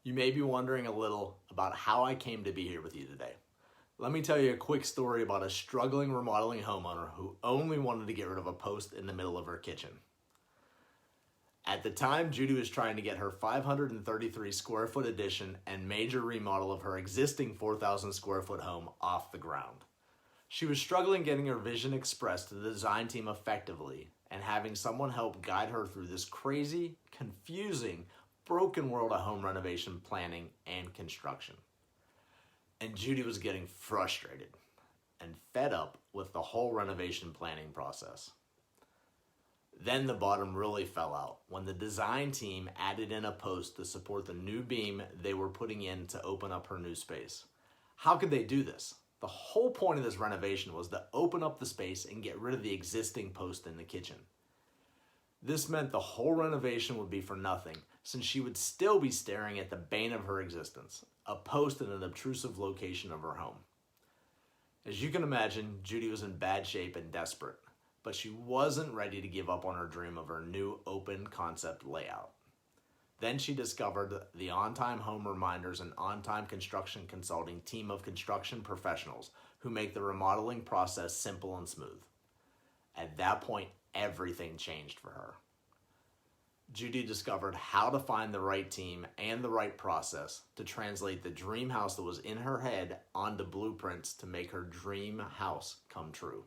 You may be wondering a little about how I came to be here with you today. Let me tell you a quick story about a struggling remodeling homeowner who only wanted to get rid of a post in the middle of her kitchen. At the time, Judy was trying to get her 533 square foot addition and major remodel of her existing 4,000 square foot home off the ground. She was struggling getting her vision expressed to the design team effectively and having someone help guide her through this crazy, confusing, broken world of home renovation planning and construction. And Judy was getting frustrated and fed up with the whole renovation planning process. Then the bottom really fell out when the design team added in a post to support the new beam they were putting in to open up her new space. How could they do this? The whole point of this renovation was to open up the space and get rid of the existing post in the kitchen. This meant the whole renovation would be for nothing, since she would still be staring at the bane of her existence, a post in an obtrusive location of her home. As you can imagine, Judy was in bad shape and desperate, but she wasn't ready to give up on her dream of her new open concept layout. Then she discovered the On-Time Home Reminders and On-Time Construction Consulting team of construction professionals who make the remodeling process simple and smooth. At that point, everything changed for her. Judy discovered how to find the right team and the right process to translate the dream house that was in her head onto blueprints to make her dream house come true.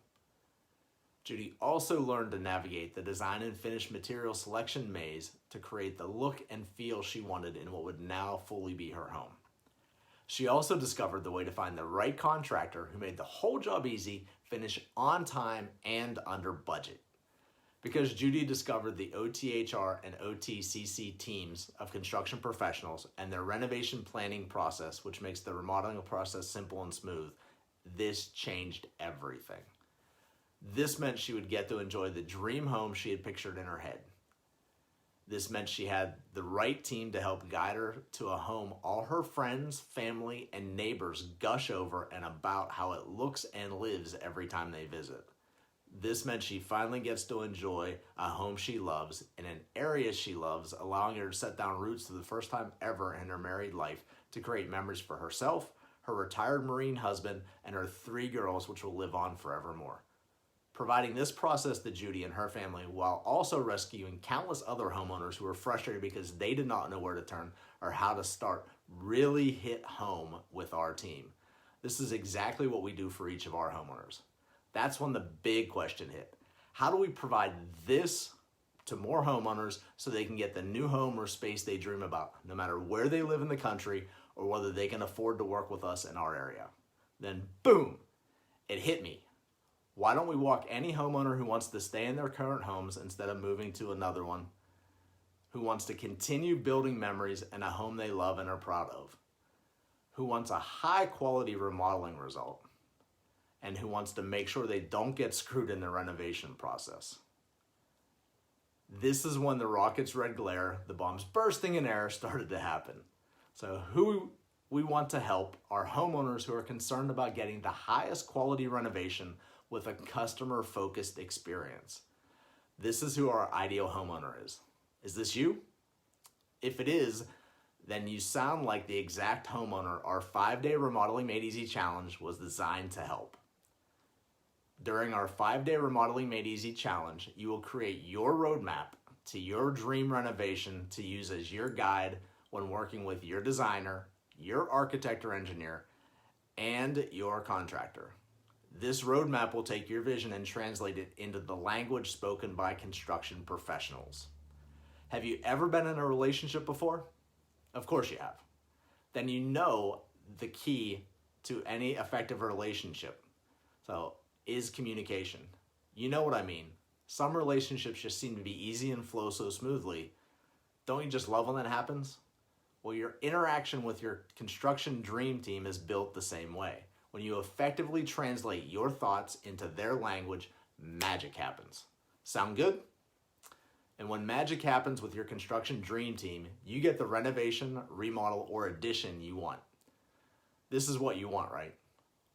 Judy also learned to navigate the design and finish material selection maze to create the look and feel she wanted in what would now fully be her home. She also discovered the way to find the right contractor who made the whole job easy, finish on time, and under budget. Because Judy discovered the OTHR and OTCC teams of construction professionals and their renovation planning process, which makes the remodeling process simple and smooth, this changed everything. This meant she would get to enjoy the dream home she had pictured in her head. This meant she had the right team to help guide her to a home all her friends, family, and neighbors gush over and about how it looks and lives every time they visit. This meant she finally gets to enjoy a home she loves in an area she loves, allowing her to set down roots for the first time ever in her married life to create memories for herself, her retired Marine husband, and her 3 girls, which will live on forevermore. Providing this process to Judy and her family while also rescuing countless other homeowners who were frustrated because they did not know where to turn or how to start really hit home with our team. This is exactly what we do for each of our homeowners. That's when the big question hit. How do we provide this to more homeowners so they can get the new home or space they dream about, no matter where they live in the country or whether they can afford to work with us in our area? Then boom, it hit me. Why don't we walk any homeowner who wants to stay in their current homes instead of moving to another one, who wants to continue building memories in a home they love and are proud of, who wants a high quality remodeling result, and who wants to make sure they don't get screwed in the renovation process. This is when the rocket's red glare, the bombs bursting in air started to happen. So who we want to help are homeowners who are concerned about getting the highest quality renovation with a customer-focused experience. This is who our ideal homeowner is. Is this you? If it is, then you sound like the exact homeowner our 5-day Remodeling Made Easy Challenge was designed to help. During our 5-day Remodeling Made Easy Challenge, you will create your roadmap to your dream renovation to use as your guide when working with your designer, your architect or engineer, and your contractor. This roadmap will take your vision and translate it into the language spoken by construction professionals. Have you ever been in a relationship before? Of course you have. Then you know the key to any effective relationship. So, is communication. You know what I mean. Some relationships just seem to be easy and flow so smoothly. Don't you just love when that happens? Well, your interaction with your construction dream team is built the same way. When you effectively translate your thoughts into their language, magic happens. Sound good? And when magic happens with your construction dream team, you get the renovation, remodel, or addition you want. This is what you want, right?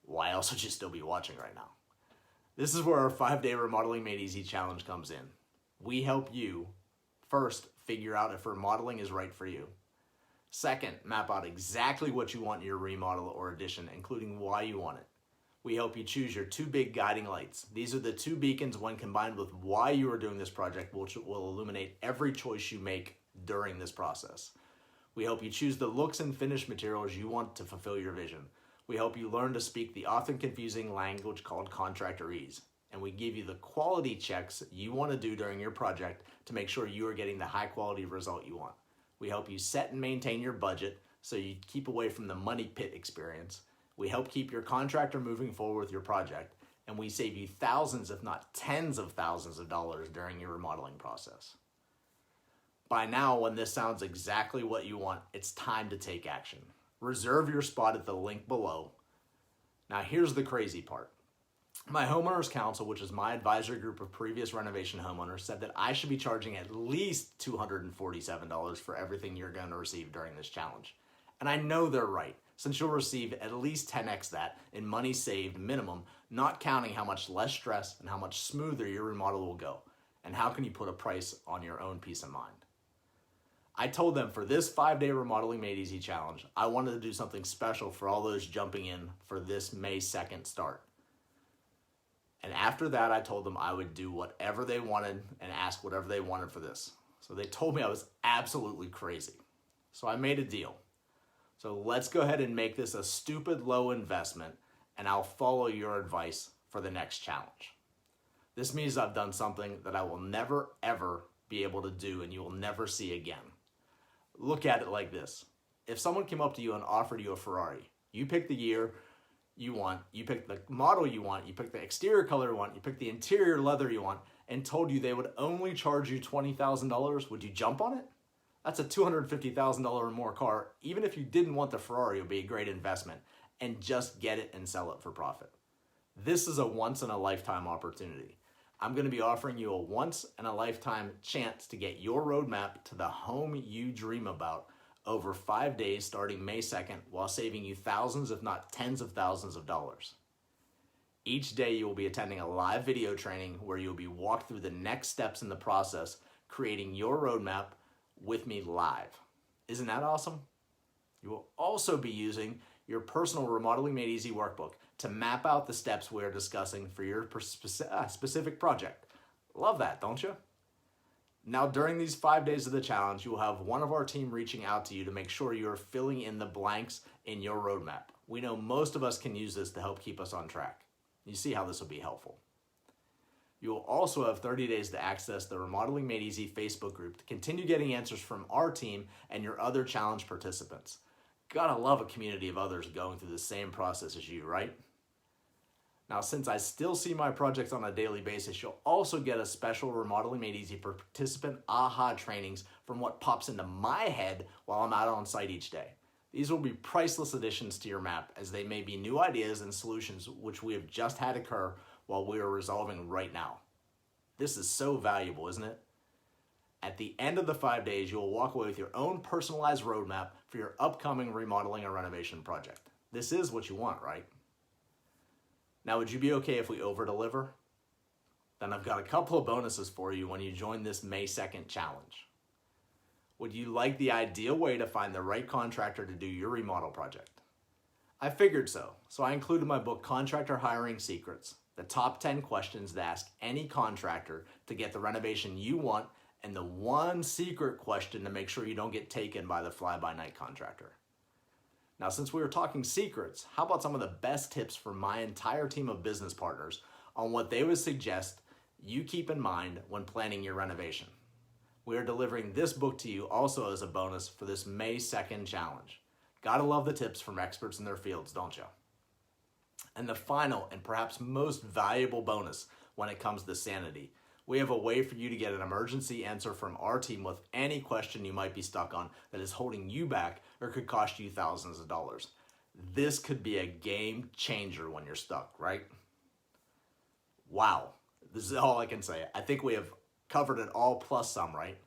Why else would you still be watching right now? This is where our 5-day Remodeling Made Easy Challenge comes in. We help you first figure out if remodeling is right for you. Second, map out exactly what you want in your remodel or addition, including why you want it. We help you choose your 2 big guiding lights. These are the 2 beacons when combined with why you are doing this project, which will illuminate every choice you make during this process. We help you choose the looks and finish materials you want to fulfill your vision. We help you learn to speak the often confusing language called contractorese. And we give you the quality checks you want to do during your project to make sure you are getting the high quality result you want. We help you set and maintain your budget so you keep away from the money pit experience. We help keep your contractor moving forward with your project, and we save you thousands, if not tens of thousands of dollars during your remodeling process. By now, when this sounds exactly what you want, it's time to take action. Reserve your spot at the link below. Now here's the crazy part. My homeowners council, which is my advisory group of previous renovation homeowners, said that I should be charging at least $247 for everything you're going to receive during this challenge. And I know they're right, since you'll receive at least 10x that in money saved minimum, not counting how much less stress and how much smoother your remodel will go. And how can you put a price on your own peace of mind? I told them for this 5-day Remodeling Made Easy challenge, I wanted to do something special for all those jumping in for this May 2nd start. And after that, I told them I would do whatever they wanted and ask whatever they wanted for this. So they told me I was absolutely crazy. So I made a deal. So let's go ahead and make this a stupid low investment, and I'll follow your advice for the next challenge. This means I've done something that I will never, ever be able to do and you will never see again. Look at it like this. If someone came up to you and offered you a Ferrari, you pick the year you want, you pick the model you want, you pick the exterior color you want, you pick the interior leather you want, and told you they would only charge you $20,000, would you jump on it? That's a $250,000 or more car. Even if you didn't want the Ferrari, it would be a great investment, and just get it and sell it for profit. This is a once-in-a-lifetime opportunity. I'm going to be offering you a once-in-a-lifetime chance to get your roadmap to the home you dream about over 5 days starting May 2nd while saving you thousands, if not tens of thousands of dollars. Each day you will be attending a live video training where you'll be walked through the next steps in the process, creating your roadmap with me live. Isn't that awesome? You will also be using your personal Remodeling Made Easy workbook to map out the steps we are discussing for your specific project. Love that, don't you? Now, during these 5 days of the challenge, you will have one of our team reaching out to you to make sure you are filling in the blanks in your roadmap. We know most of us can use this to help keep us on track. You see how this will be helpful. You will also have 30 days to access the Remodeling Made Easy Facebook group to continue getting answers from our team and your other challenge participants. Gotta love a community of others going through the same process as you, right? Now, since I still see my projects on a daily basis, you'll also get a special Remodeling Made Easy participant aha trainings from what pops into my head while I'm out on site each day. These will be priceless additions to your map, as they may be new ideas and solutions which we have just had occur while we are resolving right now. This is so valuable, isn't it? At the end of the 5 days, you will walk away with your own personalized roadmap for your upcoming remodeling or renovation project. This is what you want, right? Now, would you be okay if we over-deliver? Then I've got a couple of bonuses for you when you join this May 2nd challenge. Would you like the ideal way to find the right contractor to do your remodel project? I figured so I included my book, Contractor Hiring Secrets, the top 10 questions to ask any contractor to get the renovation you want, and the one secret question to make sure you don't get taken by the fly-by-night contractor. Now, since we were talking secrets, how about some of the best tips from my entire team of business partners on what they would suggest you keep in mind when planning your renovation? We are delivering this book to you also as a bonus for this May 2nd challenge. Gotta love the tips from experts in their fields, don't you? And the final and perhaps most valuable bonus when it comes to sanity. We have a way for you to get an emergency answer from our team with any question you might be stuck on that is holding you back or could cost you thousands of dollars. This could be a game changer when you're stuck, right? Wow, this is all I can say. I think we have covered it all plus some, right?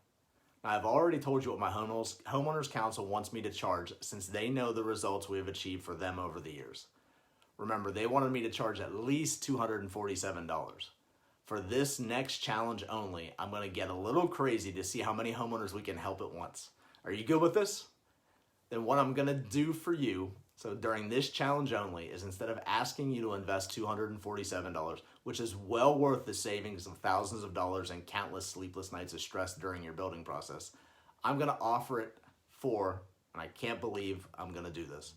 Now, I've already told you what my homeowners council wants me to charge, since they know the results we have achieved for them over the years. Remember, they wanted me to charge at least $247. For this next challenge only, I'm going to get a little crazy to see how many homeowners we can help at once. Are you good with this? then what I'm gonna do for you, so during this challenge only, is instead of asking you to invest $247, which is well worth the savings of thousands of dollars and countless sleepless nights of stress during your building process, I'm gonna offer it for, and I can't believe I'm gonna do this,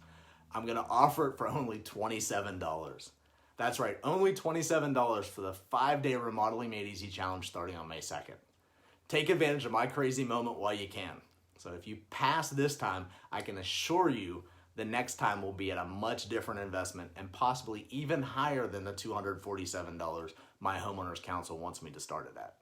I'm gonna offer it for only $27. That's right, only $27 for the 5-day Remodeling Made Easy Challenge starting on May 2nd. Take advantage of my crazy moment while you can. So if you pass this time, I can assure you the next time will be at a much different investment and possibly even higher than the $247 my homeowners council wants me to start it at.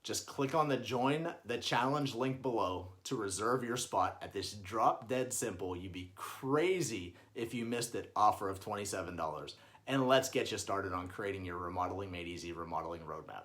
Just click on the Join the Challenge link below to reserve your spot at this drop dead simple, you'd be crazy if you missed it, offer of $27. And let's get you started on creating your Remodeling Made Easy remodeling roadmap.